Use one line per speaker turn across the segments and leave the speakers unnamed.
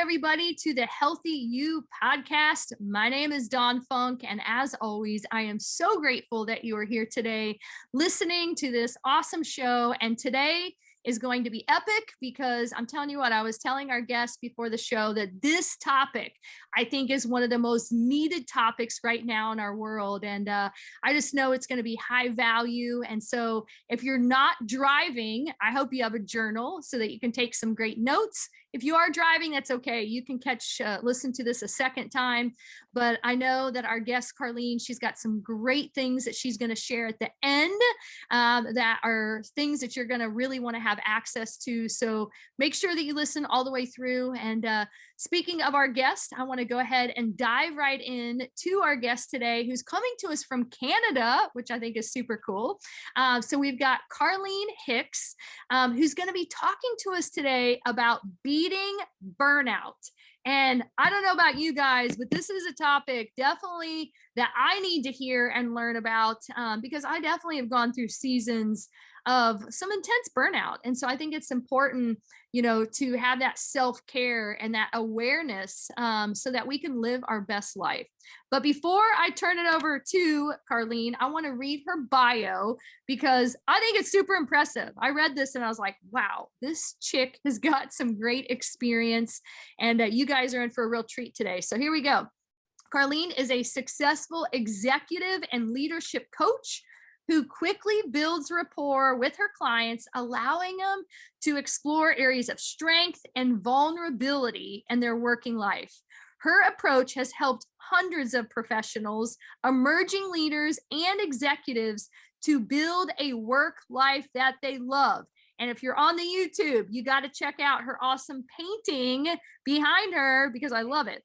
everybody to the HealthyU podcast. My name is Dawn Funk, and as always, I am so grateful that you are here today listening to this awesome show. And today is going to be epic because I'm telling you what, I was telling our guests before the show that this topic, I think, is one of the most needed topics right now in our world. And I just know it's going to be high value. And so if you're not driving, I hope you have a journal so that you can take some great notes. If you are driving, that's okay. You can listen to this a second time. But I know that our guest, Carleen, she's got some great things that she's going to share at the end that are things that you're going to really want to have access to. So make sure that you listen all the way through. And speaking of our guest, I want to go ahead and dive right in to our guest today, who's coming to us from Canada, which I think is super cool. So we've got Carleen Hicks, who's going to be talking to us today about beating burnout. And I don't know about you guys, but this is a topic definitely that I need to hear and learn about because I definitely have gone through seasons of some intense burnout. And so I think it's important, to have that self-care and that awareness so that we can live our best life. But before I turn it over to Carleen, I want to read her bio because I think it's super impressive. I read this and I was like, wow, this chick has got some great experience, and you guys are in for a real treat today. So here we go. Carleen is a successful executive and leadership coach who quickly builds rapport with her clients, allowing them to explore areas of strength and vulnerability in their working life. Her approach has helped hundreds of professionals, emerging leaders, and executives to build a work life that they love. And if you're on the YouTube, you got to check out her awesome painting behind her because I love it.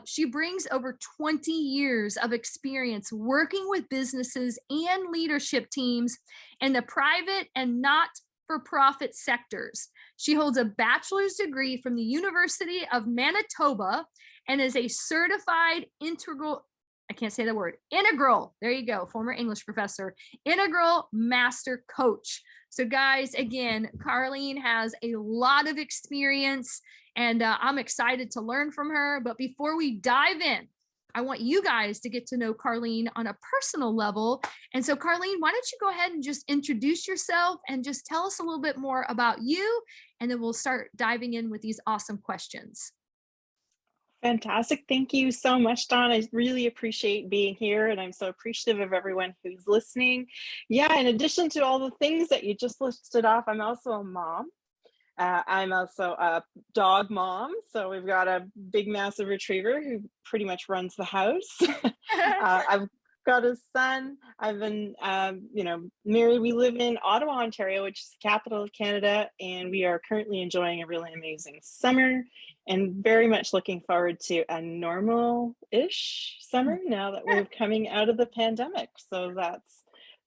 She brings over 20 years of experience working with businesses and leadership teams in the private and not-for-profit sectors. She holds a bachelor's degree from the University of Manitoba and is a certified integral, there you go, former English professor, integral master coach. So guys, again, Carleen has a lot of experience and I'm excited to learn from her. But before we dive in, I want you guys to get to know Carleen on a personal level. And so Carleen, why don't you go ahead and just introduce yourself and just tell us a little bit more about you, and then we'll start diving in with these awesome questions.
Fantastic. Thank you so much, Dawn. I really appreciate being here, and I'm so appreciative of everyone who's listening. Yeah, in addition to all the things that you just listed off, I'm also a mom. I'm also a dog mom. So we've got a big, massive retriever who pretty much runs the house. I've got a son. I've been, married. We live in Ottawa, Ontario, which is the capital of Canada, and we are currently enjoying a really amazing summer and very much looking forward to a normal-ish summer now that we're coming out of the pandemic. So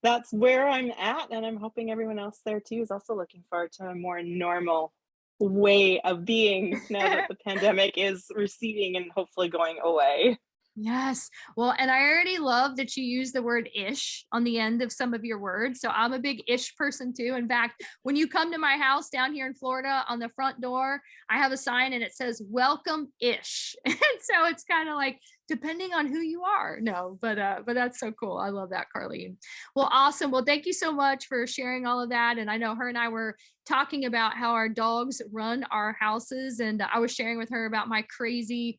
that's where I'm at, and I'm hoping everyone else there too is also looking forward to a more normal way of being now that the pandemic is receding and hopefully going away.
Yes. Well, and I already love that you use the word ish on the end of some of your words. So I'm a big ish person too. In fact, when you come to my house down here in Florida, on the front door, I have a sign and it says welcome ish. And so it's kind of like, depending on who you are. No, but that's so cool. I love that, Carleen. Well, awesome. Well, thank you so much for sharing all of that. And I know her and I were talking about how our dogs run our houses. And I was sharing with her about my crazy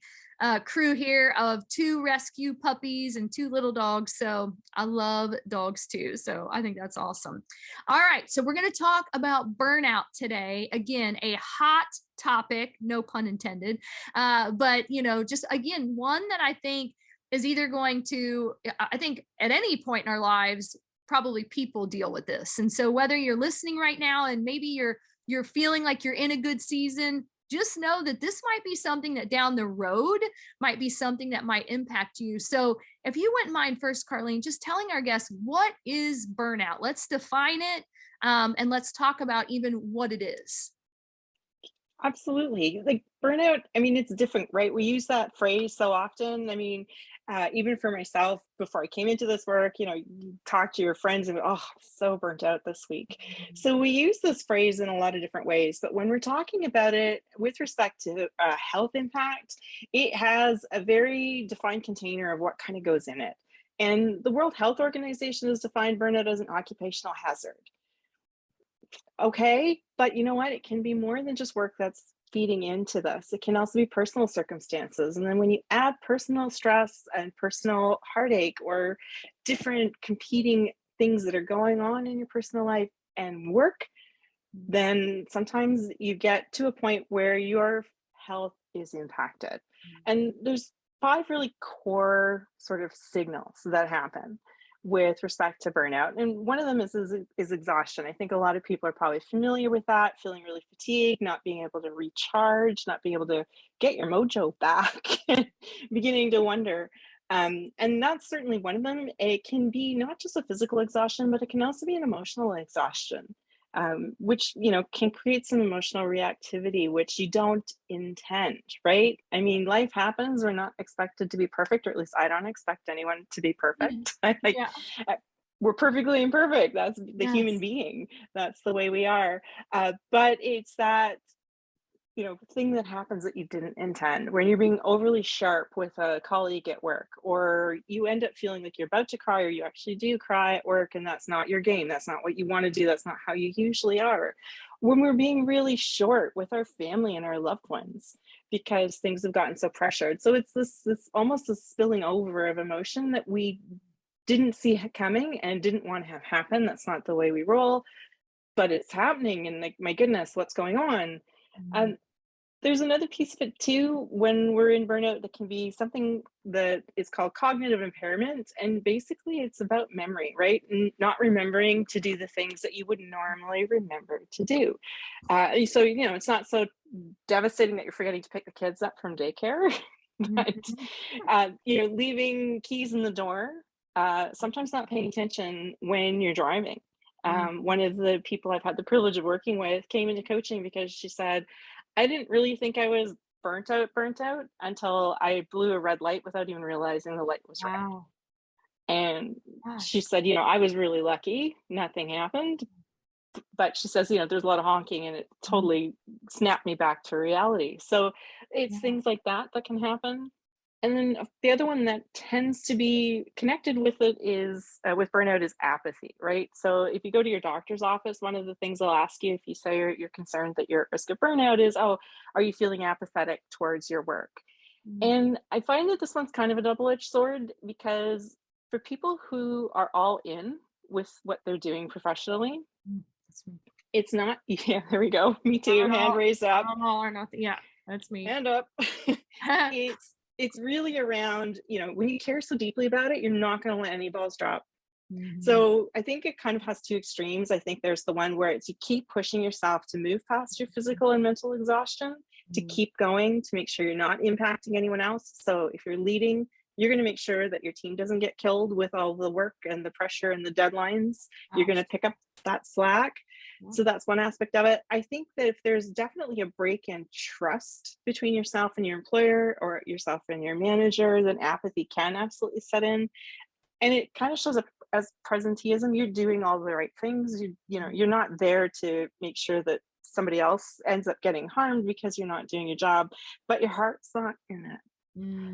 crew here of 2 rescue puppies and 2 little dogs. So I love dogs too. So I think that's awesome. All right. So we're going to talk about burnout today. Again, a hot topic, no pun intended. But, just again, one that I think is either going to, I think at any point in our lives, probably people deal with this. And so whether you're listening right now and maybe you're feeling like you're in a good season, just know that this might be something that down the road might be something that might impact you. So if you wouldn't mind first, Carleen, just telling our guests, what is burnout? Let's define it and let's talk about even what it is.
Absolutely. Like burnout, I mean, it's different, right? We use that phrase so often. I mean, even for myself, before I came into this work, you talk to your friends and, oh, so burnt out this week. So we use this phrase in a lot of different ways. But when we're talking about it with respect to health impact, it has a very defined container of what kind of goes in it. And the World Health Organization has defined burnout as an occupational hazard. Okay, but you know what? It can be more than just work that's feeding into this. It can also be personal circumstances. And then when you add personal stress and personal heartache or different competing things that are going on in your personal life and work, then sometimes you get to a point where your health is impacted. And there's five really core sort of signals that happen with respect to burnout. And one of them is exhaustion. I think a lot of people are probably familiar with that, feeling really fatigued, not being able to recharge, not being able to get your mojo back, beginning to wonder. And that's certainly one of them. It can be not just a physical exhaustion, but it can also be an emotional exhaustion, which can create some emotional reactivity, which you don't intend, right? I mean, life happens. We're not expected to be perfect, or at least I don't expect anyone to be
Mhm.
perfect. I like
Yeah.
we're perfectly imperfect. That's the human
Yes.
being. That's the way we are. But it's that thing that happens that you didn't intend when you're being overly sharp with a colleague at work, or you end up feeling like you're about to cry, or you actually do cry at work, and that's not your game. That's not what you want to do. That's not how you usually are. When we're being really short with our family and our loved ones because things have gotten so pressured. So it's this almost a spilling over of emotion that we didn't see coming and didn't want to have happen. That's not the way we roll, but it's happening. And like, my goodness, what's going on?
Mhm.
Um, there's another piece of it too when we're in burnout that can be something that is called cognitive impairment. And basically, it's about memory, right? And not remembering to do the things that you would normally remember to do. So, it's not so devastating that you're forgetting to pick the kids up from daycare, but,
Mhm.
leaving keys in the door, sometimes not paying attention when you're driving.
Mhm.
One of the people I've had the privilege of working with came into coaching because she said, I didn't really think I was burnt out until I blew a red light without even realizing the light was red.
Wow.
And she
Gosh.
said, I was really lucky. Nothing happened. But she says, there's a lot of honking and it
Mhm.
totally snapped me back to reality. So it's
Yeah.
things like that that can happen. And then the other one that tends to be connected with it is with burnout is apathy, right? So if you go to your doctor's office, one of the things they'll ask you if you say you're concerned that you're at risk of burnout is, oh, are you feeling apathetic towards your work?
Mhm.
And I find that this one's kind of a double-edged sword because for people who are all in with what they're doing professionally,
That's me.
it's not, yeah, there we go. Me
I'm
too.
an
Hand
all
raised up.
I'm all or nothing. Yeah, that's me.
Hand up. It's really around, when you care so deeply about it, you're not going to let any balls drop.
Mhm.
So I think it kind of has two extremes. I think there's the one where it's you keep pushing yourself to move past your physical and mental exhaustion, to
Mhm.
keep going, to make sure you're not impacting anyone else. So if you're leading, you're going to make sure that your team doesn't get killed with all the work and the pressure and the deadlines. You're going
Gosh.
to pick up that slack.
Yeah.
So that's one aspect of it. I think that if there's definitely a break in trust between yourself and your employer, or yourself and your manager, then apathy can absolutely set in. And it kind of shows up as presenteeism. You're doing all the right things. You're not there to make sure that somebody else ends up getting harmed because you're not doing your job, but your heart's not in it.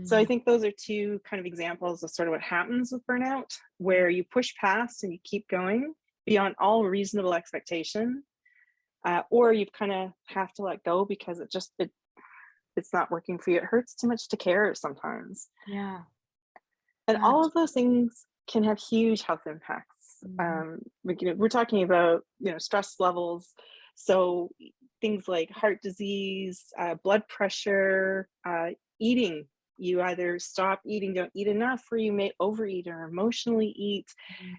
So I
Mm.
think those are two kind of examples of sort of what happens with burnout,
Yeah.
where you push past and you keep going beyond all reasonable expectation, or you kind of have to let go because it's not working for you. It hurts too much to care sometimes.
Yeah.
And all
Gosh.
of those things can have huge health impacts.
Mhm.
We're talking about stress levels, so things like heart disease, blood pressure, eating. You either stop eating, don't eat enough, or you may overeat or emotionally eat.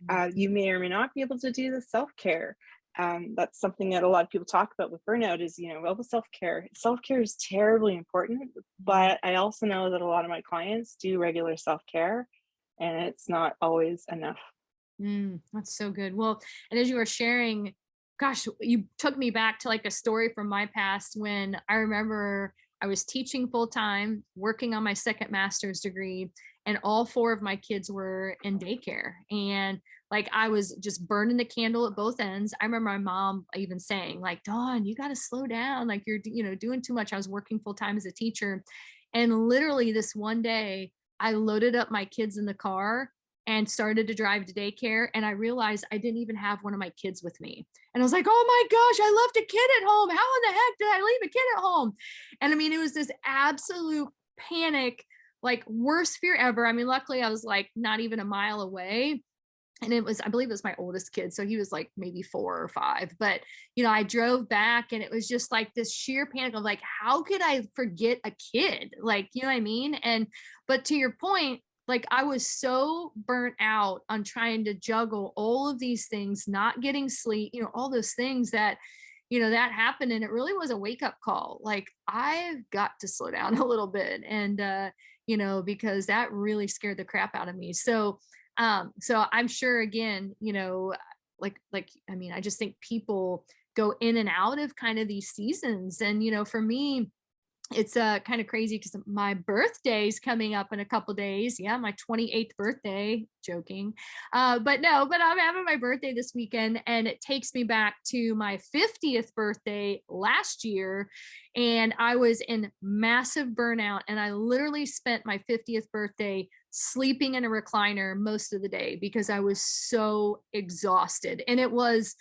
Mhm.
You may or may not be able to do the self care. That's something that a lot of people talk about with burnout is, well, the self care. Self care is terribly important,
Mhm.
but I also know that a lot of my clients do regular self care, and it's not always enough.
That's so good. Well, and as you were sharing, Gosh, you took me back to like a story from my past when I remember I was teaching full time, working on my second master's degree, and all four of my kids were in daycare. And like I was just burning the candle at both ends. I remember my mom even saying, like, Dawn, you got to slow down. Like you're, doing too much. I was working full time as a teacher. And literally this one day, I loaded up my kids in the car and started to drive to daycare. And I realized I didn't even have one of my kids with me. And I was like, oh my gosh, I left a kid at home. How in the heck did I leave a kid at home? And I mean, it was this absolute panic, like worst fear ever. I mean, luckily I was like not even a mile away. And it was, I believe it was my oldest kid. So he was like maybe 4 or 5. But, I drove back and it was just like this sheer panic of like, how could I forget a kid? Like, you know what I mean? But to your point, like I was so burnt out on trying to juggle all of these things, not getting sleep, all those things that, that happened. And it really was a wake up call. Like I've got to slow down a little bit. And, because that really scared the crap out of me. So I'm sure again, like I mean, I just think people go in and out of kind of these seasons. And for me, it's kind of crazy because my birthday's coming up in a couple days. Yeah, my 28th birthday. Joking. But I'm having my birthday this weekend, and it takes me back to my 50th birthday last year. And I was in massive burnout, and I literally spent my 50th birthday sleeping in a recliner most of the day because I was so exhausted. And it was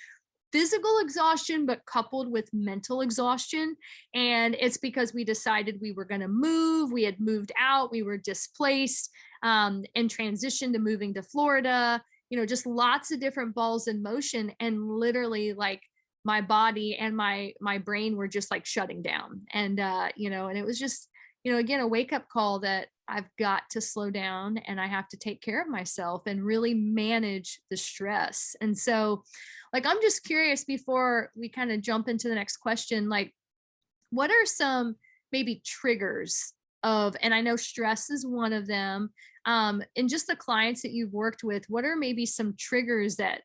physical exhaustion, but coupled with mental exhaustion. And it's because we decided we were going to move. We had moved out, we were displaced, and transitioned to moving to Florida, just lots of different balls in motion. And literally, like, my body and my brain were just like shutting down. And and it was just, again, a wake up call that I've got to slow down and I have to take care of myself and really manage the stress. And so, like, I'm just curious before we kind of jump into the next question, like, what are some maybe triggers of, and I know stress is one of them, and just the clients that you've worked with, what are maybe some triggers that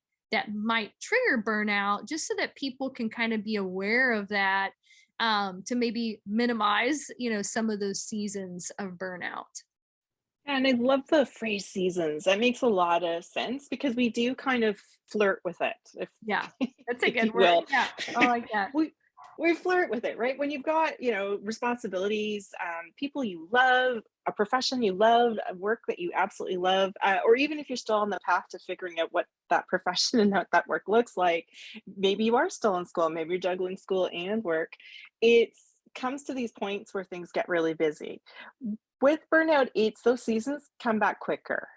might trigger burnout, just so that people can kind of be aware of that, to maybe minimize, some of those seasons of burnout.
And I love the phrase seasons. That makes a lot of sense because we do kind of flirt with it, if
Yeah, that's a
if you
good word.
will.
Yeah, I like that.
We flirt with it, right? When you've got, responsibilities, people you love, a profession you love, a work that you absolutely love, or even if you're still on the path to figuring out what that profession and what that work looks like, maybe you are still in school, maybe you're juggling school and work. It comes to these points where things get really busy. With burnout, it's those seasons come back quicker,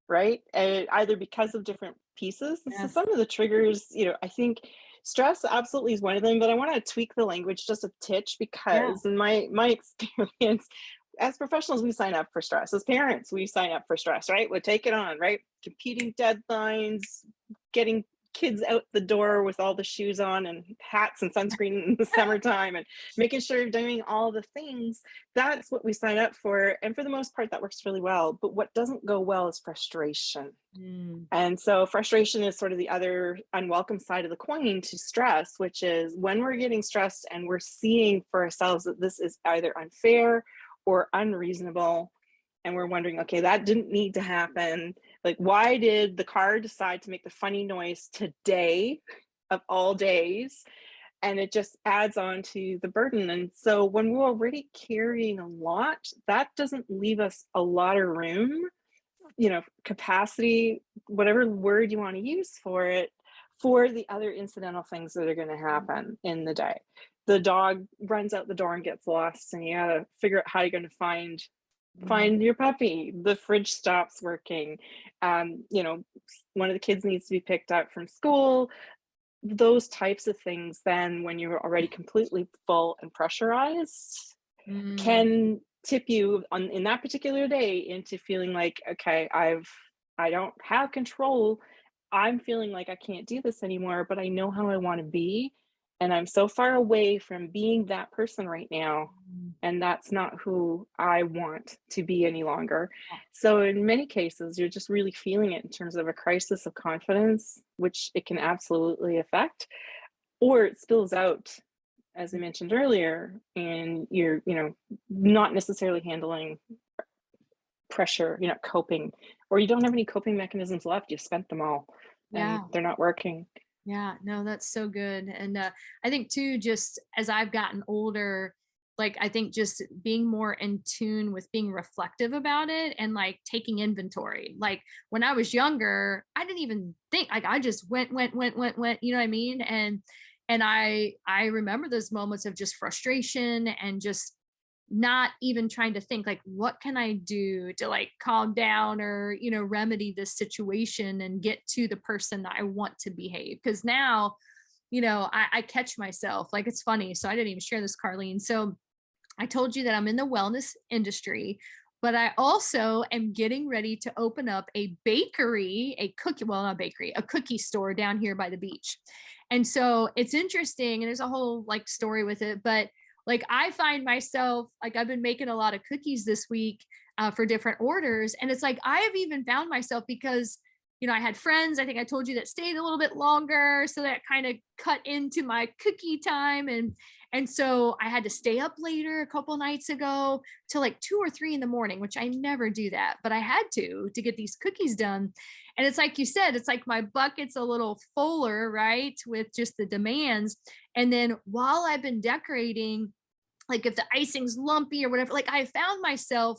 right? Either because of different pieces. So
Yes.
some of the triggers, I think stress absolutely is one of them, but I want to tweak the language just a titch
Yeah.
because in my experience, as professionals, we sign up for stress. As parents, we sign up for stress, right? We take it on, right? Competing deadlines, getting kids out the door with all the shoes on and hats and sunscreen in the summertime and making sure you're doing all the things. That's what we sign up for. And for the most part, that works really well. But what doesn't go well is frustration.
Mm.
And so frustration is sort of the other unwelcome side of the coin to stress, which is when we're getting stressed and we're seeing for ourselves that this is either unfair or unreasonable. And we're wondering, okay, that didn't need to happen. Like, why did the car decide to make the funny noise today of all days? And it just adds on to the burden. And so when we're already carrying a lot, that doesn't leave us a lot of room, capacity, whatever word you want to use for it, for the other incidental things that are going to happen in the day. The dog runs out the door and gets lost, and you got to figure out how you're going to find your puppy. The fridge stops working. One of the kids needs to be picked up from school. Those types of things, then when you're already completely full and pressurized,
Mm.
can tip you on in that particular day into feeling like, okay, I don't have control. I'm feeling like I can't do this anymore, but I know how I want to be. And I'm so far away from being that person right now.
Mm.
And that's not who I want to be any longer. So, in many cases, you're just really feeling it in terms of a crisis of confidence, which it can absolutely affect. or it spills out, as I mentioned earlier, and you're, not necessarily handling pressure, you're not coping, or you don't have any coping mechanisms left. You spent them all and
Yeah.
they're not working.
Yeah, no, that's so good. And I think too, just as I've gotten older, like I think just being more in tune with being reflective about it and like taking inventory. Like when I was younger, I didn't even think, like I just went, you know what I mean? And I remember those moments of just frustration and just not even trying to think like what can I do to like calm down or remedy this situation and get to the person that I want to behave. Because now I catch myself, like it's funny, so I didn't even share this, Carleen. So I told you that I'm in the wellness industry, but I also am getting ready to open up a bakery, a cookie, well, not a bakery, a cookie store down here by the beach. And so it's interesting, and there's a whole like story with it, but like I find myself, like I've been making a lot of cookies this week for different orders. And it's like I have even found myself because I had friends, I think I told you, that stayed a little bit longer. So that kind of cut into my cookie time. And so I had to stay up later a couple nights ago till like 2 or 3 in the morning, which I never do that, but I had to get these cookies done. And it's like you said, it's like my bucket's a little fuller, right? With just the demands. And then while I've been decorating, like if the icing's lumpy or whatever, like I found myself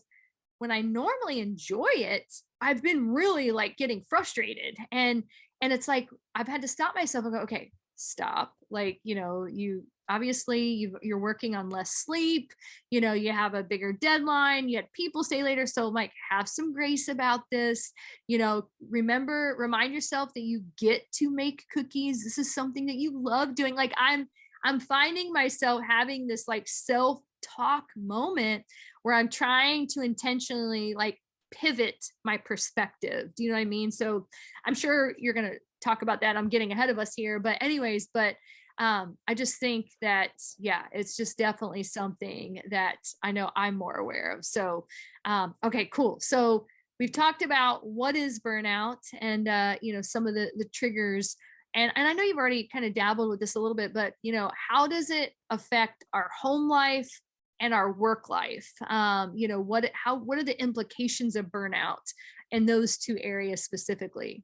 when I normally enjoy it, I've been really like getting frustrated. And it's like I've had to stop myself and go, okay, stop. Like, you obviously you're working on less sleep, you have a bigger deadline, you had people stay later. So like have some grace about this, remind yourself that you get to make cookies. This is something that you love doing. Like I'm finding myself having this like self talk moment where I'm trying to intentionally like pivot my perspective. Do you know what I mean? So I'm sure you're going to talk about that. I'm getting ahead of us here, but anyways, I just think that, yeah, it's just definitely something that I know I'm more aware of. So, okay, cool. So we've talked about what is burnout and, some of the triggers. And I know you've already kind of dabbled with this a little bit, but how does it affect our home life and our work life? What are the implications of burnout in those two areas specifically?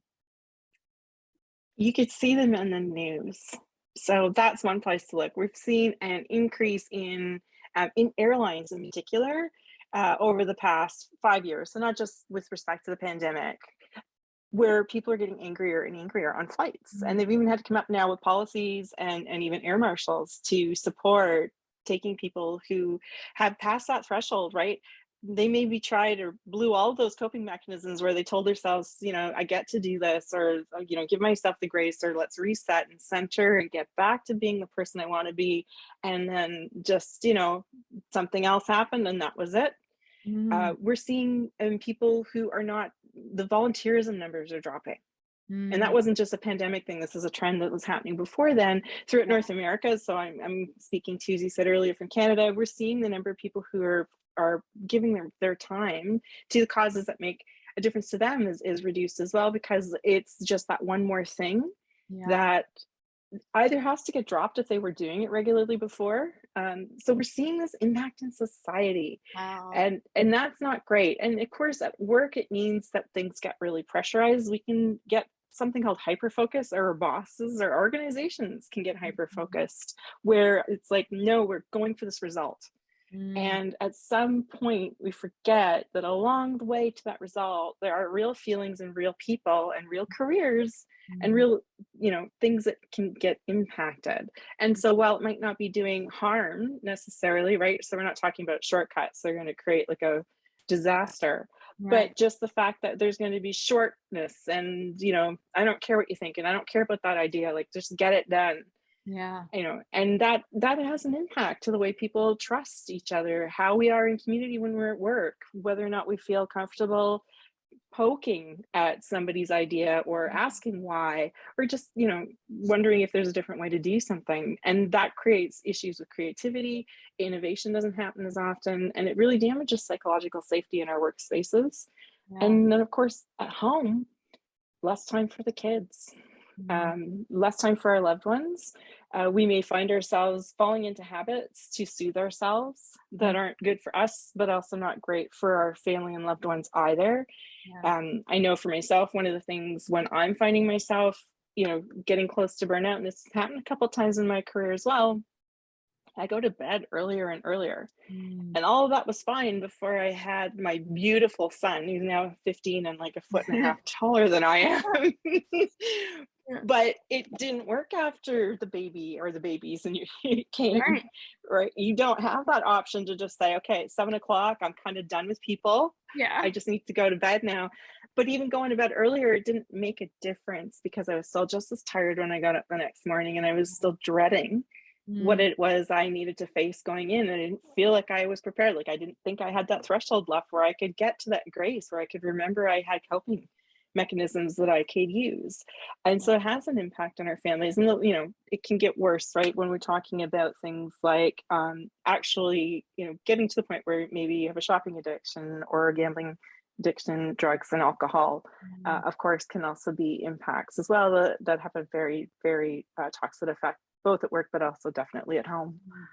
You could see them in the news. So that's one place to look. We've seen an increase in airlines in particular over the past 5 years. So not just with respect to the pandemic, where people are getting angrier and angrier on flights. And they've even had to come up now with policies and even air marshals to support taking people who have passed that threshold, right? They maybe tried or blew all of those coping mechanisms where they told themselves, I get to do this, or, give myself the grace, or let's reset and center and get back to being the person I want to be. And then just, something else happened and that was it.
Mm,
We're seeing people who are not, the volunteerism numbers are dropping. And that
mm,
wasn't just a pandemic thing. This is a trend that was happening before then throughout North America. So I'm speaking to, as you said earlier, from Canada. We're seeing the number of people who are giving their time to the causes that make a difference to them is reduced as well, because it's just that one more thing
yeah.
that either has to get dropped if they were doing it regularly before. So we're seeing this impact in society,
Wow.
and that's not great. And of course, at work, it means that things get really pressurized. We can get something called hyper focus, or our bosses or organizations can get hyper
Mhm.
focused, where it's like, no, we're going for this result.
Mm,
And at some point, we forget that along the way to that result, there are real feelings and real people and real careers and
mm,
real, things that can get impacted. And so while it might not be doing harm necessarily, right? So we're not talking about shortcuts. They're going to create like a disaster,
right.
but just the fact that there's going to be shortness and, I don't care what you think and I don't care about that idea, like just get it done.
Yeah.
And that has an impact to the way people trust each other, how we are in community when we're at work, whether or not we feel comfortable poking at somebody's idea or asking why, or just wondering if there's a different way to do something. And that creates issues with creativity. Innovation doesn't happen as often, and it really damages psychological safety in our workspaces.
Yeah.
And then of course at home, less time for the kids.
Mm.
less time for our loved ones. We may find ourselves falling into habits to soothe ourselves that
Mm.
aren't good for us, but also not great for our family and loved ones either.
Yeah.
I know for myself, one of the things when I'm finding myself, getting close to burnout, and this has happened a couple times in my career as well, I go to bed earlier and earlier.
Mm.
And all of that was fine before I had my beautiful son, who's now 15 and like a foot and a half taller than I am.
Yeah.
But it didn't work after the baby or the babies and you came,
Right.
right? You don't have that option to just say, okay, 7 o'clock, I'm kind of done with people.
Yeah.
I just need to go to bed now. But even going to bed earlier, it didn't make a difference because I was still just as tired when I got up the next morning and I was still dreading what
Mm.
it was I needed to face going in. And I didn't feel like I was prepared. Like I didn't think I had that threshold left where I could get to that grace, where I could remember I had coping mechanisms that I could use. And so it has an impact on our families. And, it can get worse, right? When we're talking about things like actually, getting to the point where maybe you have a shopping addiction or a gambling addiction, drugs and alcohol,
Mm.
of course, can also be impacts as well that have a very, very toxic effect, both at work, but also definitely at home.
Mm.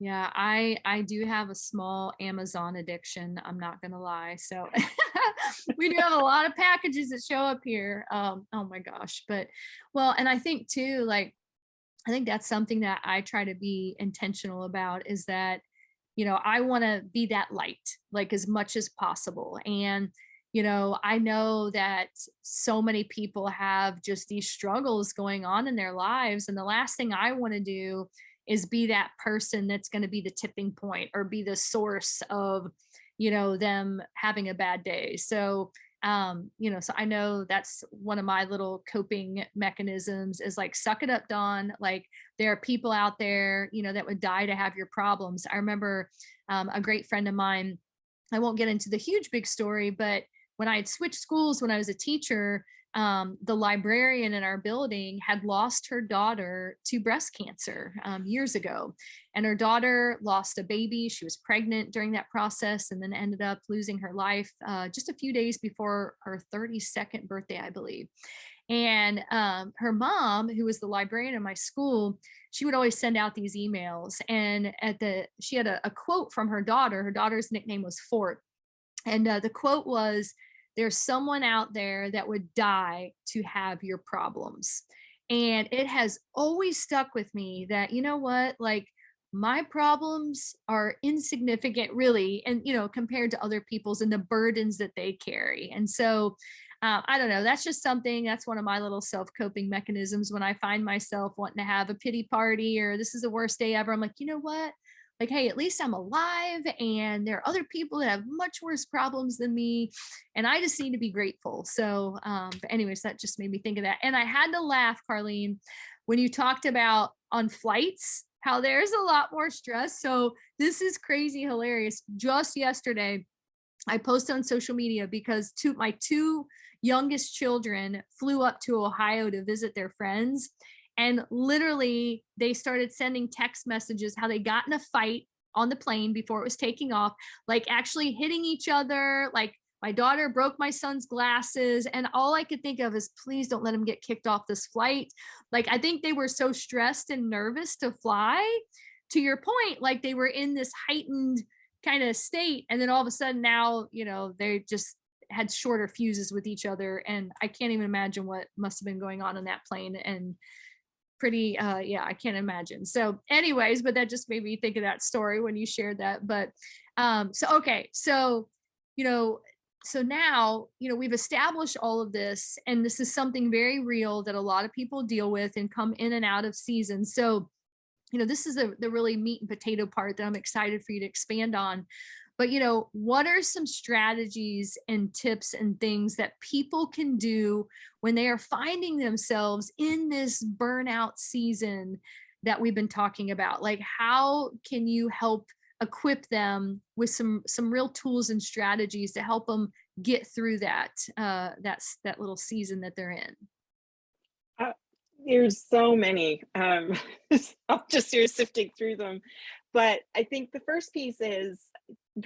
Yeah, I do have a small Amazon addiction, I'm not gonna lie. So we do have a lot of packages that show up here. Oh my gosh. But well, and I think too, like I think that's something that I try to be intentional about is that, I want to be that light, like as much as possible. And, I know that so many people have just these struggles going on in their lives. And the last thing I want to do is be that person that's going to be the tipping point or be the source of, them having a bad day. So, so I know that's one of my little coping mechanisms is like, suck it up, Dawn. Like, there are people out there, that would die to have your problems. I remember a great friend of mine, I won't get into the huge big story, but when I had switched schools when I was a teacher, the librarian in our building had lost her daughter to breast cancer years ago. And her daughter lost a baby. She was pregnant during that process and then ended up losing her life just a few days before her 32nd birthday, I believe. And her mom, who was the librarian in my school, she would always send out these emails. And she had a quote from her daughter. Her daughter's nickname was Fort. And the quote was, there's someone out there that would die to have your problems. And it has always stuck with me that, you know what, like my problems are insignificant, really, and, compared to other people's and the burdens that they carry. And so, I don't know. That's just something that's one of my little self coping mechanisms when I find myself wanting to have a pity party or this is the worst day ever. I'm like, you know what? Like, hey, at least I'm alive and there are other people that have much worse problems than me. And I just need to be grateful. So, but anyways, that just made me think of that. And I had to laugh, Carleen, when you talked about on flights, how there's a lot more stress. So this is crazy hilarious. Just yesterday, I posted on social media because my two youngest children flew up to Ohio to visit their friends. And literally, they started sending text messages how they got in a fight on the plane before it was taking off, like actually hitting each other. Like, my daughter broke my son's glasses. And all I could think of is, please don't let him get kicked off this flight. Like, I think they were so stressed and nervous to fly. To your point, like they were in this heightened kind of state. And then all of a sudden now, they just had shorter fuses with each other. And I can't even imagine what must have been going on that plane. And pretty yeah, I can't imagine. So anyways, but that just made me think of that story when you shared that. But so okay, so you know so now we've established all of this, and this is something very real that a lot of people deal with and come in and out of season. So this is the really meat and potato part that I'm excited for you to expand on. But what are some strategies and tips and things that people can do when they are finding themselves in this burnout season that we've been talking about? Like, how can you help equip them with some real tools and strategies to help them get through that little season that they're in?
Uh, there's so many. I'm just here sifting through them. But I think the first piece is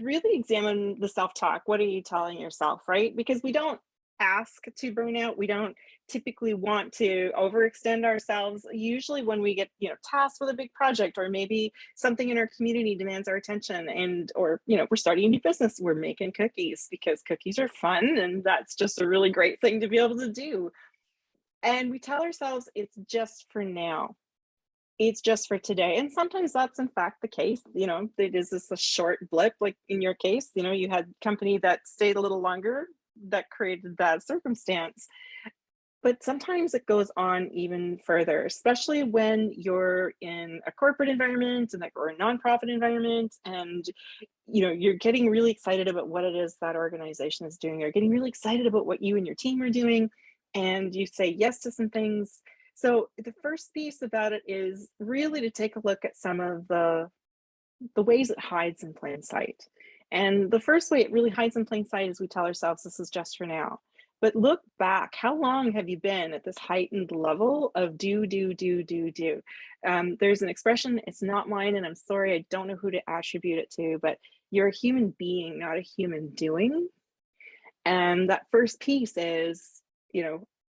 really examine the self talk. What are you telling yourself, right? Because we don't ask to burn out. We don't typically want to overextend ourselves. Usually when we get, tasked with a big project, or maybe something in our community demands our attention, and or we're starting a new business, we're making cookies because cookies are fun, and that's just a really great thing to be able to do. And we tell ourselves it's just for now. It's just for today. And sometimes that's in fact the case. It is this a short blip, like in your case, you had company that stayed a little longer that created that circumstance. But sometimes it goes on even further, especially when you're in a corporate environment or a nonprofit environment, and you're getting really excited about what it is that organization is doing. You're getting really excited about what you and your team are doing, and you say yes to some things. So the first piece about it is really to take a look at some of the ways it hides in plain sight. And the first way it really hides in plain sight is we tell ourselves this is just for now. But look back, how long have you been at this heightened level of do, do, do, do, do? There's an expression, it's not mine, and I'm sorry, I don't know who to attribute it to, but you're a human being, not a human doing. And that first piece is,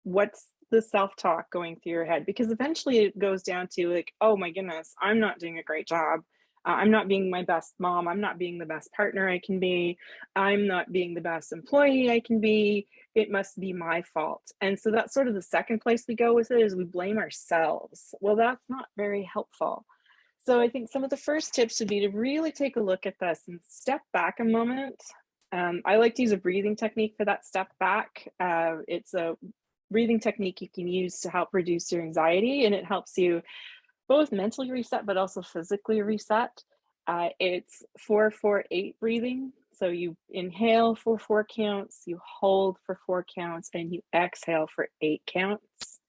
what's the self-talk going through your head? Because eventually it goes down to like, oh my goodness, I'm not doing a great job. I'm not being my best mom. I'm not being the best partner I can be. I'm not being the best employee I can be. It must be my fault. And so that's sort of the second place we go with it, is we blame ourselves. Well, that's not very helpful. So I think some of the first tips would be to really take a look at this and step back a moment. I like to use a breathing technique for that step back. It's a breathing technique you can use to help reduce your anxiety, and it helps you both mentally reset, but also physically reset. It's 4-4-8 breathing. So you inhale for 4 counts, you hold for 4 counts, and you exhale for 8 counts.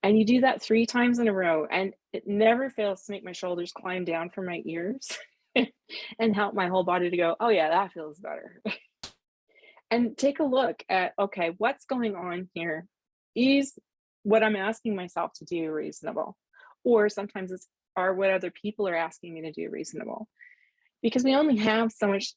And you do that 3 times in a row. And it never fails to make my shoulders climb down from my ears and help my whole body to go, oh yeah, that feels better. And take a look at, okay, what's going on here? Is what I'm asking myself to do reasonable? Or sometimes it's, are what other people are asking me to do reasonable? Because we only have so much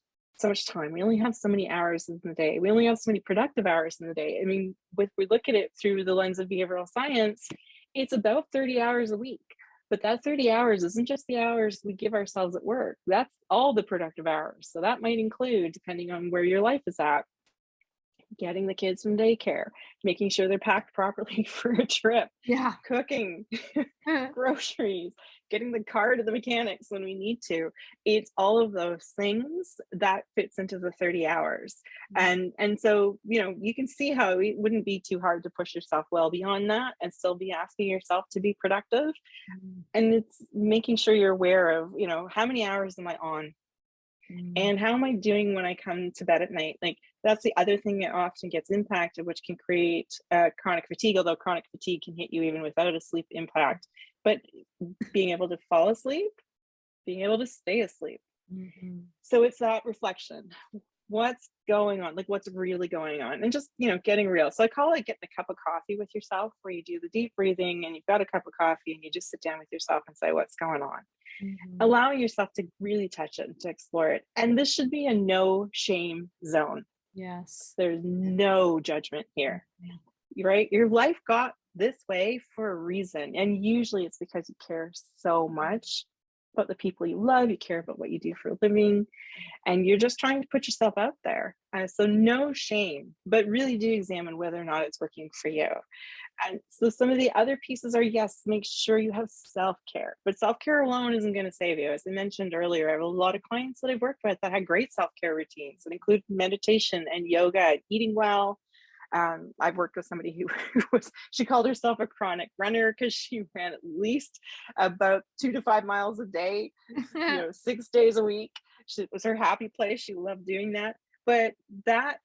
time. We only have so many hours in the day. We only have so many productive hours in the day. I mean, if we look at it through the lens of behavioral science, it's about 30 hours a week. But that 30 hours isn't just the hours we give ourselves at work. That's all the productive hours. So that might include, depending on where your life is at, getting the kids from daycare, making sure they're packed properly for a trip, cooking, groceries, getting the car to the mechanics when we need to. It's all of those things that fits into the 30 hours. And so, you can see how it wouldn't be too hard to push yourself well beyond that and still be asking yourself to be productive. And it's making sure you're aware of, how many hours am I on? And how am I doing when I come to bed at night? Like, that's the other thing that often gets impacted, which can create chronic fatigue, although chronic fatigue can hit you even without a sleep impact. But being able to fall asleep, being able to stay asleep. So it's that reflection. What's going on? Like, what's really going on? And just, getting real. So I call it getting a cup of coffee with yourself, where you do the deep breathing and you've got a cup of coffee and you just sit down with yourself and say, what's going on? Allowing yourself to really touch it and to explore it. And this should be a no shame zone.
Yes.
There's no judgment here, right? Your life got this way for a reason. And usually it's because you care so much about the people you love, you care about what you do for a living, and you're just trying to put yourself out there. So no shame, but really do examine whether or not it's working for you. And so some of the other pieces are, yes, make sure you have self-care, but self-care alone isn't going to save you. As I mentioned earlier, I have a lot of clients that I've worked with that had great self-care routines that include meditation and yoga and eating well. I've worked with somebody who she called herself a chronic runner because she ran at least about 2 to 5 miles a day, 6 days a week. It was her happy place. She loved doing that. But that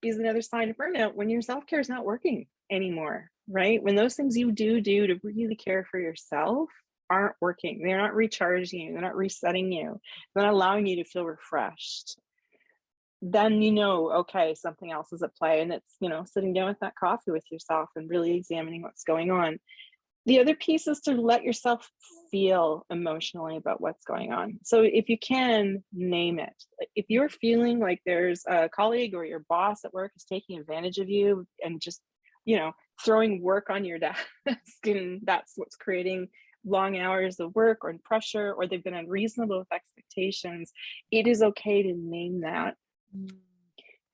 is another sign of burnout, when your self-care is not working anymore, right? When those things you do to really care for yourself aren't working, they're not recharging you, they're not resetting you, they're not allowing you to feel refreshed, then okay, something else is at play. And it's, sitting down with that coffee with yourself and really examining what's going on. The other piece is to let yourself feel emotionally about what's going on. So if you can, name it. If you're feeling like there's a colleague or your boss at work is taking advantage of you and just, you know, throwing work on your desk, and that's what's creating long hours of work or pressure, or they've been unreasonable with expectations, it is okay to name that.
Mm.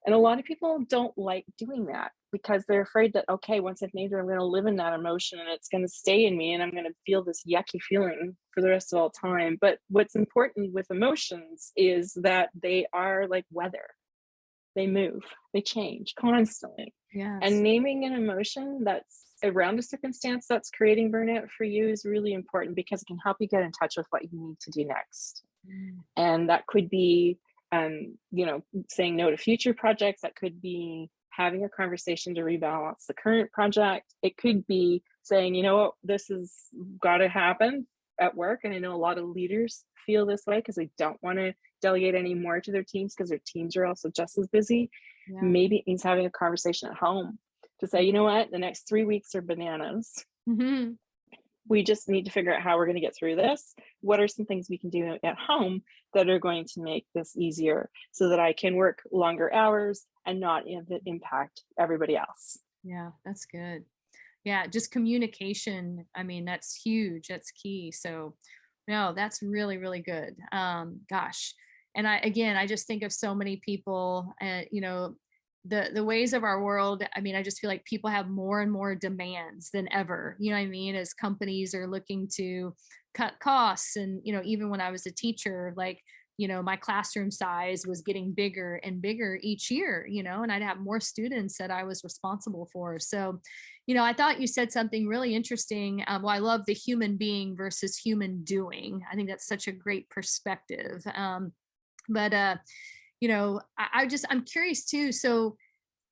And a lot of people don't like doing that because they're afraid that, okay, once I've named it, I'm going to live in that emotion and it's going to stay in me and I'm going to feel this yucky feeling for the rest of all time. But what's important with emotions is that they are like weather. They move, they change constantly.
Yes.
And naming an emotion that's around a circumstance that's creating burnout for you is really important because it can help you get in touch with what you need to do next.
Mm.
And that could be, you know, saying no to future projects. That could be having a conversation to rebalance the current project. It could be saying, you know what, this has got to happen at work. And I know a lot of leaders feel this way because they don't want to delegate any more to their teams because their teams are also just as busy.
Yeah.
Maybe it means having a conversation at home to say, you know what, the next 3 weeks are bananas.
Mm-hmm.
We just need to figure out how we're going to get through this. What are some things we can do at home that are going to make this easier so that I can work longer hours and not impact everybody else?
Yeah, that's good. Yeah, just communication. I mean, that's huge. That's key. So, no, that's really, really good. Gosh. And I just think of so many people, you know, the ways of our world. I mean, I just feel like people have more and more demands than ever. You know what I mean? As companies are looking to cut costs. And, you know, even when I was a teacher, like, you know, my classroom size was getting bigger and bigger each year, you know, and I'd have more students that I was responsible for. So, you know, I thought you said something really interesting. Well, I love the human being versus human doing. I think that's such a great perspective. But you know, I'm curious too. So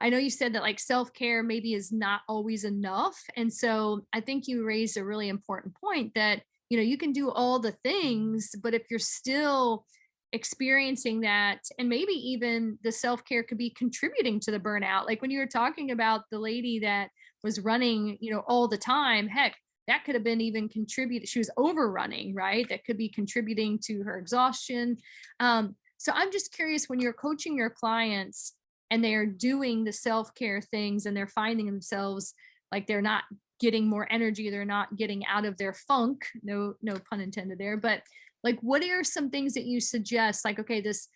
I know you said that like self-care maybe is not always enough. And so I think you raised a really important point that, you know, you can do all the things, but if you're still experiencing that, and maybe even the self-care could be contributing to the burnout. Like when you were talking about the lady that was running, you know, all the time, heck, that could have been even contributed. She was overrunning, right? That could be contributing to her exhaustion. So I'm just curious, when you're coaching your clients and they are doing the self-care things and they're finding themselves like they're not getting more energy, they're not getting out of their funk, no pun intended there, but like what are some things that you suggest, like, okay, this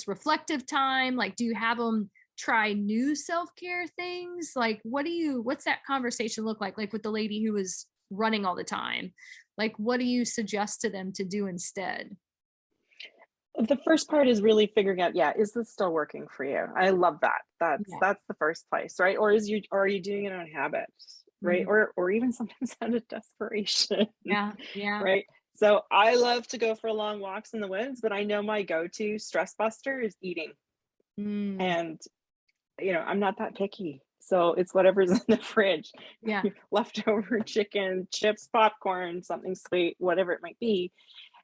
reflective time, like do you have them try new self-care things? Like what's that conversation look like with the lady who was running all the time? Like what do you suggest to them to do instead?
The first part is really figuring out, yeah, is this still working for you? I love that.
Yeah.
That's the first place, right? Or are you doing it on habit, right?
Mhm.
Or even sometimes out of desperation,
Yeah. Yeah.
right? So I love to go for long walks in the woods, but I know my go-to stress buster is eating.
Mm.
And you know, I'm not that picky. So it's whatever's in the fridge,
Yeah.
leftover chicken, chips, popcorn, something sweet, whatever it might be.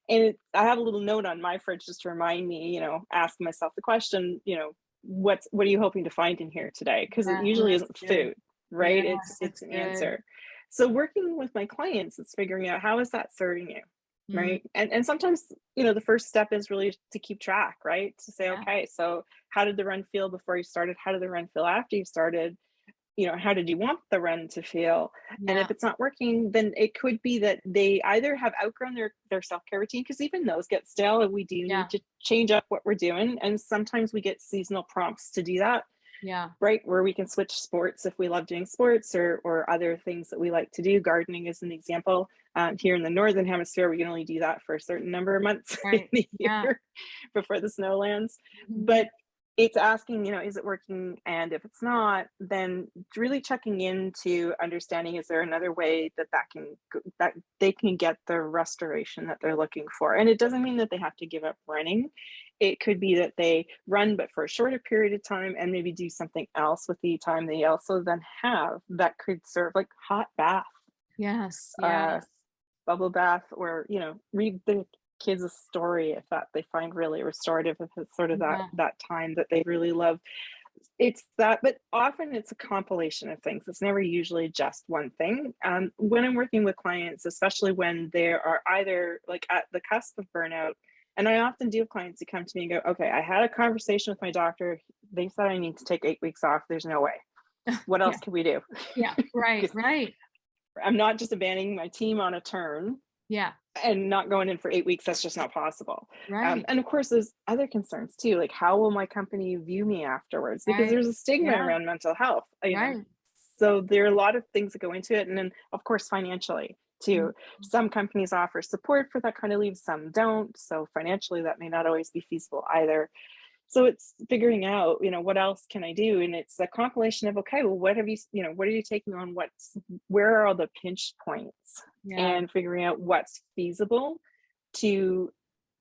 And I have a little note on my fridge just to remind me, you know, ask myself the question, you know, what are you hoping to find in here today? Because it
Yeah. Oh,
usually
that's
isn't
good.
food, right?
Yes,
It's
that's
an
good.
answer. So working with my clients, it's figuring out how is that serving you,
Mm.
right? And sometimes, you know, the first step is really to keep track, right? To say,
Yeah.
okay, so how did the run feel before you started? How did the run feel after you started? You know, how did you want the run to feel? And
Yeah.
if it's not working, then it could be that they either have outgrown their self-care routine, because even those get stale and we do
Yeah.
need to change up what we're doing. And sometimes we get seasonal prompts to do that,
Yeah.
right? Where we can switch sports if we love doing sports, or other things that we like to do. Gardening is an example. Here in the northern hemisphere, we can only do that for a certain number of months in
Right.
the
Yeah.
year before the snow lands.
Mhm.
But it's asking, you know, is it working? And if it's not, then really checking into understanding, is there another way that they can get the restoration that they're looking for? And it doesn't mean that they have to give up running. It could be that they run, but for a shorter period of time, and maybe do something else with the time they also then have that could serve, like hot bath,
Yes.
uh,
Yes.
bubble bath, or, you know, read the kids a story if that they find really restorative, if it's sort of that
Yeah.
that time that they really love. It's that, but often it's a compilation of things. It's never usually just one thing. When I'm working with clients, especially when they are either like at the cusp of burnout, and I often do have clients who come to me and go, okay, I had a conversation with my doctor. They said I need to take 8 weeks off. There's no way. What else
Yeah.
can we do?
Yeah. Right.
'Cause
Right.
I'm not just abandoning my team on a turn
Yeah.
and not going in for 8 weeks. That's just not possible.
Right.
And of course, there's other concerns too, like how will my company view me afterwards? Because
Right.
there's a stigma
Yeah.
around mental health,
Right.
so there are a lot of things that go into it, and then of course financially
Mhm.
too. Some companies offer support for that kind of leave, some don't. So financially, that may not always be feasible either. So it's figuring out, what else can I do? And it's a compilation of, okay, well, what have what are you taking on? Where are all the pinch points?
Yeah.
And figuring out what's feasible to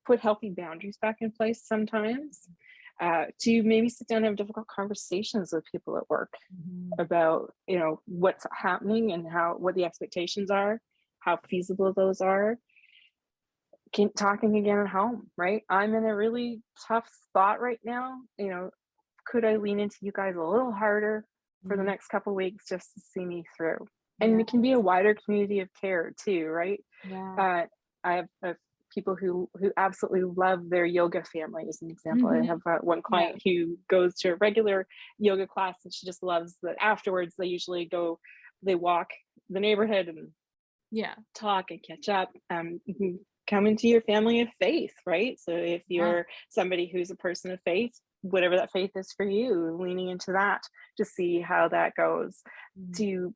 put healthy boundaries back in place sometimes, to maybe sit down and have difficult conversations with people at work
Mhm.
about, what's happening and what the expectations are, how feasible those are, talking again at home, right? I'm in a really tough spot right now. Could I lean into you guys a little harder for the
Mhm.
next couple weeks just to see me through? And
Yeah.
it can be a wider community of care too, right?
Yeah.
Uh, I have people who absolutely love their yoga family, as an example. I
Mhm.
have one
Yeah.
client who goes to a regular yoga class, and she just loves that afterwards they usually they walk the neighborhood and
Yeah.
talk and catch up. You can come into your family of faith, right? So if
Yeah.
you're somebody who's a person of faith, whatever that faith is for you, leaning into that to see how that goes,
Mhm.
to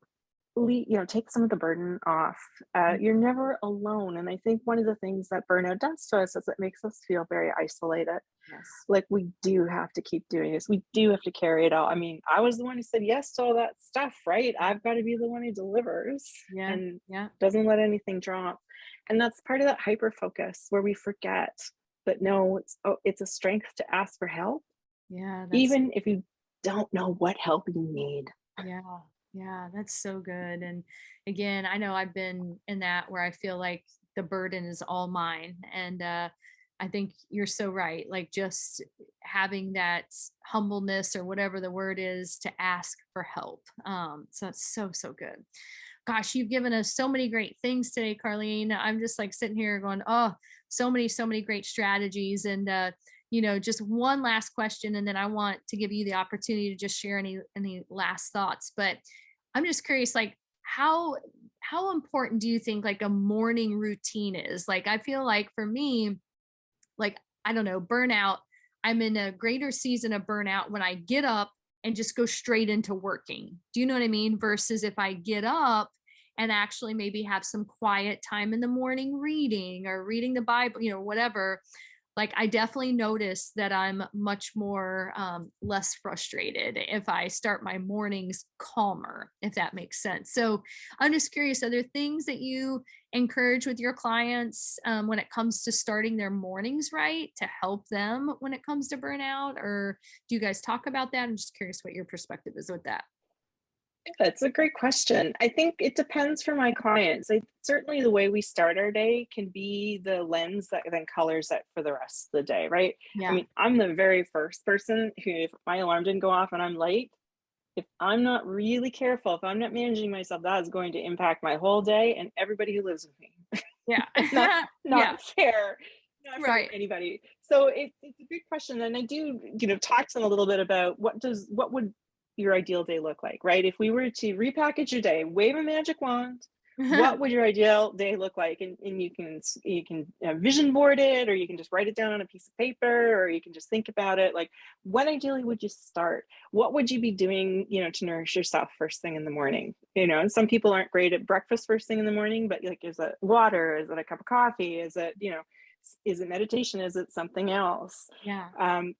take some of the burden off.
Mhm.
You're never alone. And I think one of the things that burnout does to us is it makes us feel very isolated.
Yes.
Like we do have to keep doing this. We do have to carry it out. I mean, I was the one who said yes to all that stuff, right? I've got to be the one who delivers
Yeah.
and
Yeah.
doesn't let anything drop. And that's part of that hyper focus where we forget that no, it's a strength to ask for help,
Yeah. That's
even if you don't know what help you need.
Yeah, yeah, that's so good. And again, I know I've been in that where I feel like the burden is all mine. And I think you're so right. Like just having that humbleness or whatever the word is to ask for help. So it's so, so good. Gosh, you've given us so many great things today, Carleen. I'm just like sitting here going, oh, so many great strategies. And just one last question, and then I want to give you the opportunity to just share any last thoughts. But I'm just curious, like how important do you think like a morning routine is? Like I feel like for me, like I don't know, burnout, I'm in a greater season of burnout when I get up and just go straight into working. Do you know what I mean? Versus if I get up and actually maybe have some quiet time in the morning reading or reading the Bible, whatever. Like I definitely notice that I'm much more less frustrated if I start my mornings calmer, if that makes sense. So I'm just curious, are there things that you encourage with your clients when it comes to starting their mornings right to help them when it comes to burnout? Or do you guys talk about that? I'm just curious what your perspective is with that.
That's a great question. I think it depends for my clients. Certainly, the way we start our day can be the lens that then colors it for the rest of the day, right? I
Yeah.
mean, I'm the very first person who, if my alarm didn't go off and I'm late, if I'm not really careful, if I'm not managing myself, that is going to impact my whole day and everybody who lives with me.
Yeah.
And that's
Yeah.
not fair, not for
Right.
anybody. So it's a good question. And I do, talk to them a little bit about what would your ideal day look like, right? If we were to repackage your day, wave a magic wand, what would your ideal day look like? And you can vision board it, or you can just write it down on a piece of paper, or you can just think about it. Like, when ideally would you start? What would you be doing, to nourish yourself first thing in the morning? And some people aren't great at breakfast first thing in the morning, but like, is it water? Is it a cup of coffee? Is it meditation? Is it something else?
Yeah.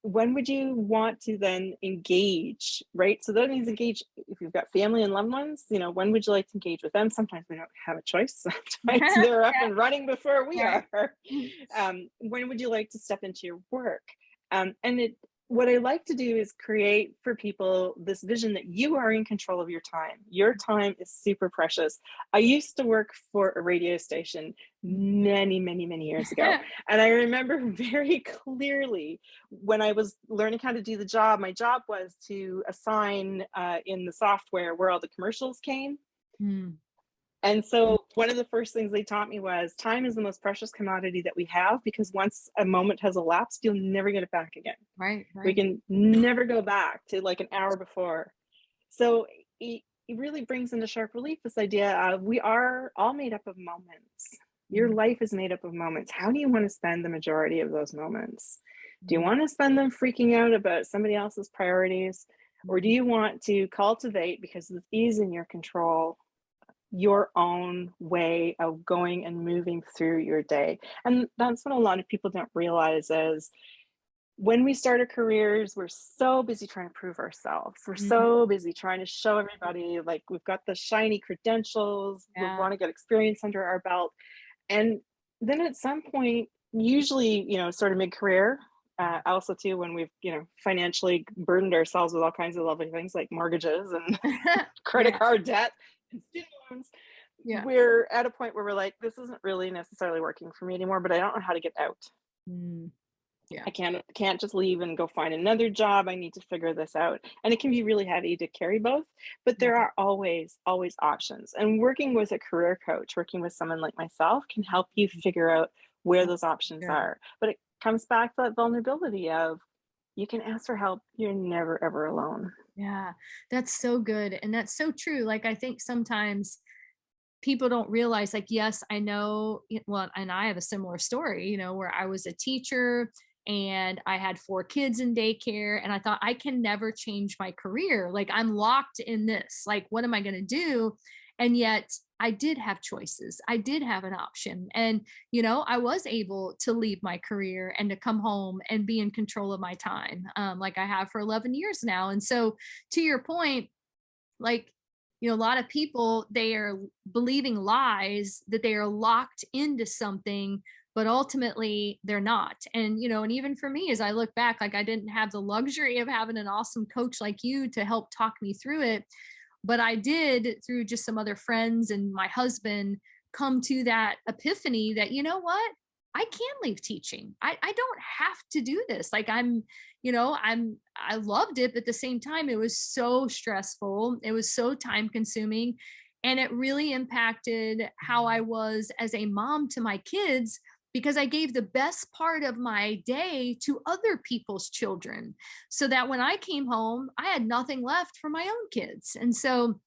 When would you want to then engage, right? So that means engage if you've got family and loved ones, when would you like to engage with them? Sometimes we don't have a choice. Sometimes they're up
Yeah.
and running before we
Right.
are. When would you like to step into your work? And what I like to do is create for people this vision that you are in control of your time. Your time is super precious. I used to work for a radio station many, many, many years ago. And I remember very clearly when I was learning how to do the job, my job was to assign in the software where all the commercials came.
Mm.
And so one of the first things they taught me was time is the most precious commodity that we have, because once a moment has elapsed, you'll never get it back again.
Right,
We
right.
can never go back to like an hour before. So it really brings into sharp relief this idea of we are all made up of moments. Your
Mm.
life is made up of moments. How do you want to spend the majority of those moments? Do you
Mm.
want to spend them freaking out about somebody else's priorities? Or do you want to cultivate, because it is in your control, your own way of going and moving through your day? And that's what a lot of people don't realize is when we start our careers, we're so busy trying to prove ourselves. We're
Mhm.
so busy trying to show everybody like we've got the shiny credentials, we
Yeah.
want to get experience under our belt. And then at some point, usually, sort of mid-career, also too, when we've, financially burdened ourselves with all kinds of lovely things like mortgages and credit
Yeah,
card debt and student loans,
yeah.
we're at a point where we're like, this isn't really necessarily working for me anymore, but I don't know how to get out.
Mm. Yeah.
I can't just leave and go find another job. I need to figure this out. And it can be really heavy to carry both, but there
Right.
are always options. And working with a career coach, working with someone like myself can help you figure out where
Yeah,
those options
sure.
are. But it comes back to that vulnerability of you can ask for help. You're never ever alone.
Yeah, that's so good, and that's so true. Like, I think sometimes people don't realize, like, yes, I know, well, and I have a similar story, where I was a teacher and I had 4 kids in daycare, and I thought I can never change my career. Like, I'm locked in this. Like, what am I going to do? And yet I did have choices. I did have an option. And, I was able to leave my career and to come home and be in control of my time, like I have for 11 years now. And so, to your point, like, a lot of people, they are believing lies that they are locked into something, but ultimately they're not. And and even for me, as I look back, like, I didn't have the luxury of having an awesome coach like you to help talk me through it, but I did, through just some other friends and my husband, come to that epiphany that, what, I can leave teaching. I don't have to do this. Like, I loved it, but at the same time, it was so stressful. It was so time consuming. And it really impacted how I was as a mom to my kids, because I gave the best part of my day to other people's children, so that when I came home, I had nothing left for my own kids. And so,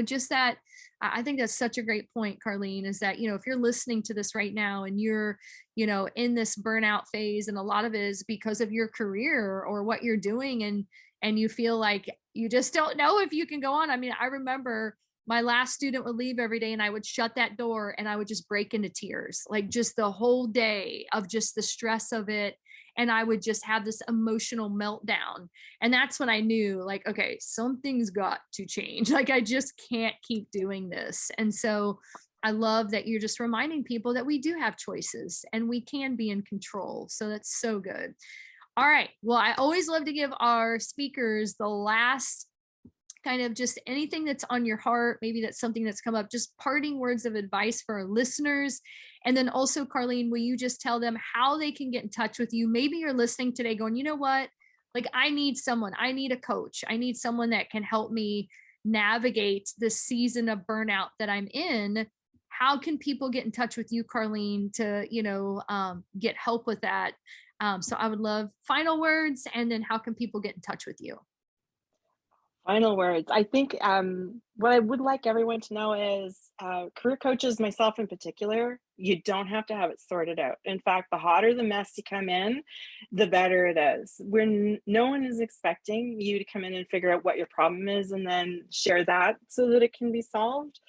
just that, I think that's such a great point, Carleen, is that, if you're listening to this right now and you're, in this burnout phase, and a lot of it is because of your career or what you're doing, and you feel like you just don't know if you can go on. I mean, I remember my last student would leave every day and I would shut that door and I would just break into tears, like, just the whole day of just the stress of it. And I would just have this emotional meltdown. And that's when I knew, like, okay, something's got to change. Like, I just can't keep doing this. And so I love that you're just reminding people that we do have choices and we can be in control. So that's so good. All right. Well, I always love to give our speakers the last kind of just anything that's on your heart. Maybe that's something that's come up, just parting words of advice for our listeners. And then also, Carleen, will you just tell them how they can get in touch with you? Maybe you're listening today going, you know what? Like, I need someone, I need a coach, I need someone that can help me navigate this season of burnout that I'm in. How can people get in touch with you, Carleen, to, get help with that? So I would love final words, and then how can people get in touch with you?
Final words. I think what I would like everyone to know is career coaches, myself in particular, you don't have to have it sorted out. In fact, the hotter the mess you come in, the better it is. No one is expecting you to come in and figure out what your problem is and then share that so that it can be solved.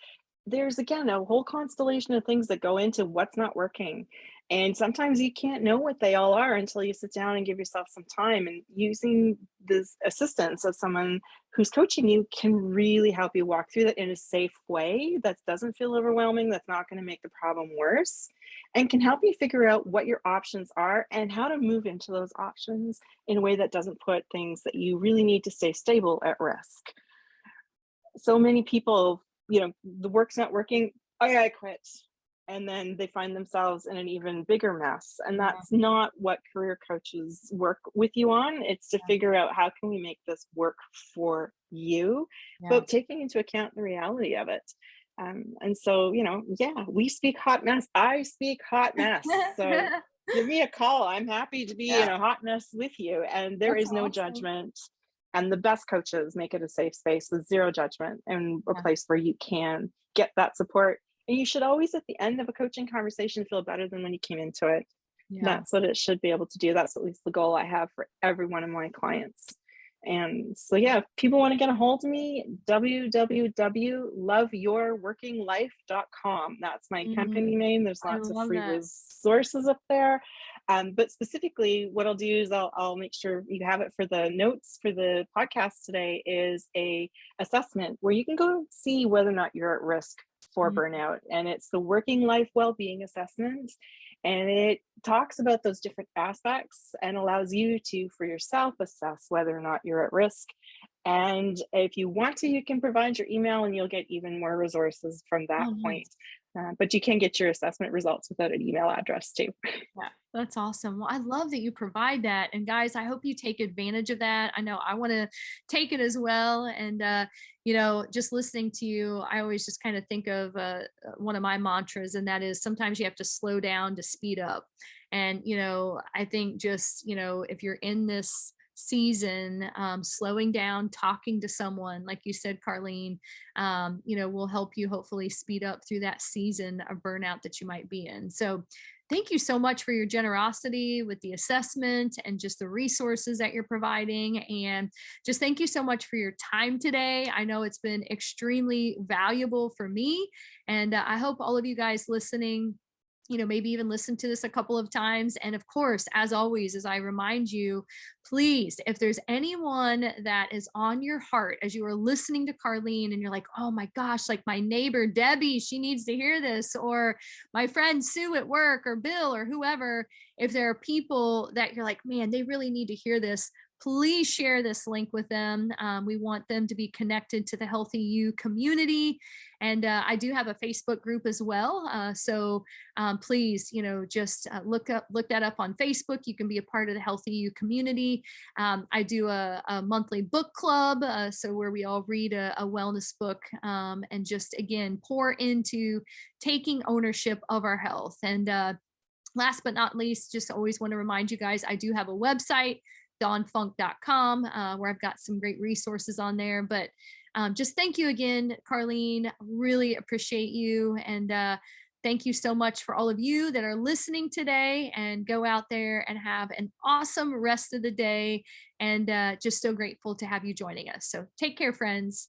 There's, again, a whole constellation of things that go into what's not working. And sometimes you can't know what they all are until you sit down and give yourself some time. And using this assistance of someone who's coaching you can really help you walk through that in a safe way that doesn't feel overwhelming, that's not going to make the problem worse, and can help you figure out what your options are and how to move into those options in a way that doesn't put things that you really need to stay stable at risk. So many people, the work's not working. Oh yeah, I quit. And then they find themselves in an even bigger mess. And
Yeah,
that's not what career coaches work with you on. It's to
yeah,
figure out how can we make this work for you,
yeah.
but taking into account the reality of it. And so, yeah, we speak hot mess. I speak hot mess. So give me a call. I'm happy to be in
Yeah,
a hot mess with you. And there
that's
is no
awesome.
judgment. And the best coaches make it a safe space with zero judgment and a
Yeah,
place where you can get that support. And you should always, at the end of a coaching conversation, feel better than when you came into it.
yeah.
That's what it should be able to do. That's at least the goal I have for every one of my clients. And so, yeah, if people want to get a hold of me, www.loveyourworkinglife.com. That's my
Mm,
company name. There's
I
lots of
love
free
that.
resources up there. But specifically, what I'll do is I'll make sure you have it for the notes for the podcast today is a assessment where you can go see whether or not you're at risk for
Mm,
burnout. And it's the Working Life Wellbeing Assessment. And it talks about those different aspects and allows you to, for yourself, assess whether or not you're at risk. And if you want to, you can provide your email and you'll get even more resources from that
oh, nice.
point. But you can get your assessment results without an email address too.
Yeah, that's awesome. Well, I love that you provide that. And guys, I hope you take advantage of that. I know I want to take it as well. And, just listening to you, I always just kind of think of one of my mantras, and that is sometimes you have to slow down to speed up. And, I think just, if you're in this season, slowing down, talking to someone, like you said, Carleen, will help you hopefully speed up through that season of burnout that you might be in. So, thank you so much for your generosity with the assessment and just the resources that you're providing. And just thank you so much for your time today. I know it's been extremely valuable for me. And I hope all of you guys listening, maybe even listen to this a couple of times. And of course, as always, as I remind you, please, if there's anyone that is on your heart as you are listening to Carleen and you're like, oh my gosh, like my neighbor Debbie, she needs to hear this, or my friend Sue at work, or Bill, or whoever, if there are people that you're like, man, they really need to hear this, please share this link with them. We want them to be connected to the HealthyU community. And I do have a Facebook group as well. So please, just look that up on Facebook. You can be a part of the HealthyU community. I do a monthly book club, so where we all read a wellness book, and just again pour into taking ownership of our health. And last but not least, just always want to remind you guys, I do have a website, dawnfunk.com, where I've got some great resources on there. But just thank you again, Carleen. Really appreciate you. And thank you so much for all of you that are listening today, and go out there and have an awesome rest of the day. And just so grateful to have you joining us. So take care, friends.